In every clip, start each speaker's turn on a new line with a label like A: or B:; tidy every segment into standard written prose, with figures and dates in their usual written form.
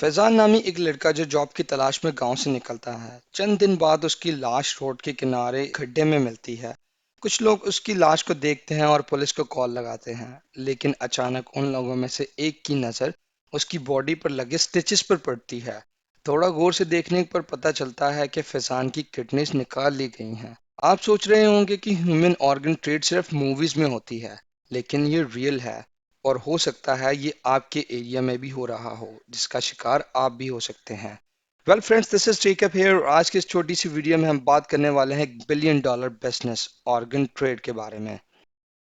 A: فیضان نامی ایک لڑکا جو جاب کی تلاش میں گاؤں سے نکلتا ہے، چند دن بعد اس کی لاش روڈ کے کنارے کھڈے میں ملتی ہے۔ کچھ لوگ اس کی لاش کو دیکھتے ہیں اور پولیس کو کال لگاتے ہیں، لیکن اچانک ان لوگوں میں سے ایک کی نظر اس کی باڈی پر لگے سٹیچز پر پڑتی ہے۔ تھوڑا غور سے دیکھنے پر پتہ چلتا ہے کہ فیضان کی کڈنیز نکال لی گئی ہیں۔ آپ سوچ رہے ہوں گے کہ ہیومن آرگن ٹریڈ صرف موویز میں ہوتی ہے، لیکن یہ ریئل ہے، اور ہو سکتا ہے یہ آپ کے ایریا میں بھی ہو رہا ہو، جس کا شکار آپ بھی ہو سکتے ہیں۔ ویل فرینڈس، دس از جیکب ہیئر، اور آج کی اس چھوٹی سی ویڈیو میں ہم بات کرنے والے ہیں billion dollar business organ trade کے بارے میں۔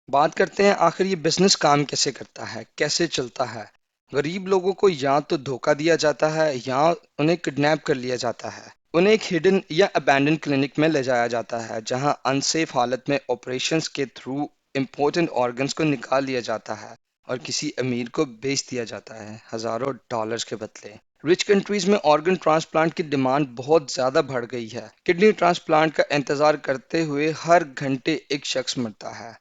A: بات کرتے ہیں آخر یہ بزنس کام کیسے کرتا ہے، کیسے چلتا ہے۔ غریب لوگوں کو یا تو دھوکہ دیا جاتا ہے یا انہیں کڈنیپ کر لیا جاتا ہے۔ انہیں ایک ہڈن یا ابینڈن کلینک میں لے جایا جاتا ہے جہاں انسیف حالت میں آپریشنز کے تھرو امپورٹنٹ آرگنز کو نکال لیا جاتا ہے اور کسی امیر کو بیچ دیا جاتا ہے ہزاروں ڈالرز کے بدلے۔ رچ کنٹریز میں آرگن ٹرانسپلانٹ کی ڈیمانڈ بہت زیادہ بڑھ گئی ہے۔ کڈنی ٹرانسپلانٹ کا انتظار کرتے ہوئے ہر گھنٹے ایک شخص مرتا ہے۔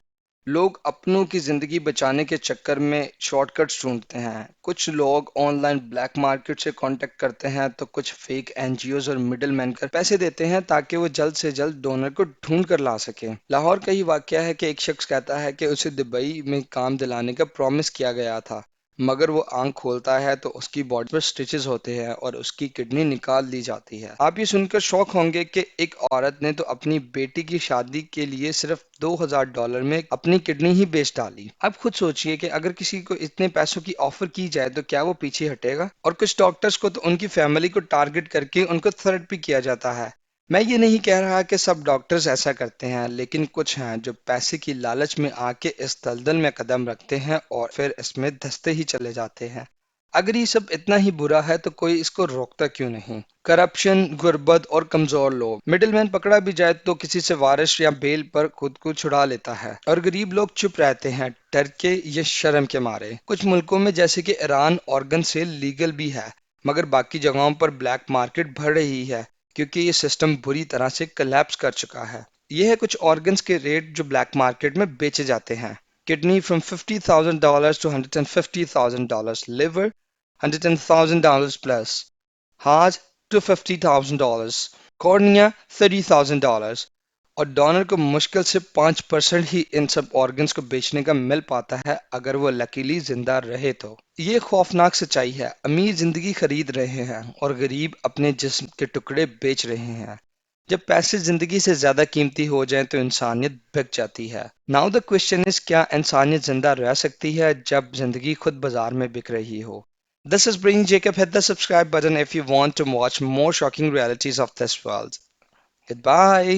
A: لوگ اپنوں کی زندگی بچانے کے چکر میں شارٹ کٹس ڈھونڈتے ہیں۔ کچھ لوگ آن لائن بلیک مارکیٹ سے کانٹیکٹ کرتے ہیں تو کچھ فیک این جی اوز اور مڈل مین کر پیسے دیتے ہیں تاکہ وہ جلد سے جلد ڈونر کو ڈھونڈ کر لا سکیں۔ لاہور کا ہی واقعہ ہے کہ ایک شخص کہتا ہے کہ اسے دبئی میں کام دلانے کا پرومس کیا گیا تھا، مگر وہ آنکھ کھولتا ہے تو اس کی باڈی پر سٹیچز ہوتے ہیں اور اس کی کڈنی نکال دی جاتی ہے۔ آپ یہ سن کر شوق ہوں گے کہ ایک عورت نے تو اپنی بیٹی کی شادی کے لیے صرف $2000 میں اپنی کڈنی ہی بیچ ڈالی۔ اب خود سوچئے کہ اگر کسی کو اتنے پیسوں کی آفر کی جائے تو کیا وہ پیچھے ہٹے گا؟ اور کچھ ڈاکٹرز کو تو ان کی فیملی کو ٹارگٹ کر کے ان کو تھریٹ بھی کیا جاتا ہے۔ میں یہ نہیں کہہ رہا کہ سب ڈاکٹرز ایسا کرتے ہیں، لیکن کچھ ہیں جو پیسے کی لالچ میں آ کے اس دلدل میں قدم رکھتے ہیں اور پھر اس میں دھستے ہی چلے جاتے ہیں۔ اگر یہ سب اتنا ہی برا ہے تو کوئی اس کو روکتا کیوں نہیں؟ کرپشن، غربت اور کمزور لوگ، مڈل مین پکڑا بھی جائے تو کسی سے وارث یا بیل پر خود کو چھڑا لیتا ہے، اور غریب لوگ چپ رہتے ہیں ڈر کے یا شرم کے مارے۔ کچھ ملکوں میں جیسے کہ ایران آرگن سیل لیگل بھی ہے، مگر باقی جگہوں پر بلیک مارکیٹ بڑھ رہی ہے کیونکہ یہ سسٹم بری طرح سے کلیپس کر چکا ہے۔ یہ ہے کچھ آرگنز کے ریٹ جو بلیک مارکیٹ میں بیچے جاتے ہیں۔ Kidney from $50,000 to $150,000، liver $110,000 plus، heart to $50,000، cornea $30,000، اور ڈونر کو مشکل سے 5% ہی ان سب آرگنز کو بیچنے کا مل پاتا ہے اگر وہ لکیلی زندہ رہے تو۔ یہ خوفناک سچائی ہے، امیر زندگی خرید رہے ہیں اور غریب اپنے جسم کے ٹکڑے بیچ رہے ہیں۔ جب پیسے زندگی سے زیادہ قیمتی ہو جائیں تو انسانیت بک جاتی ہے۔ ناؤ دا کوشچن از، کیا انسانیت زندہ رہ سکتی ہے جب زندگی خود بازار میں بک رہی ہو؟ This is Bring Jacob. Hit the subscribe button if you want to watch more shocking realities of this world. Goodbye.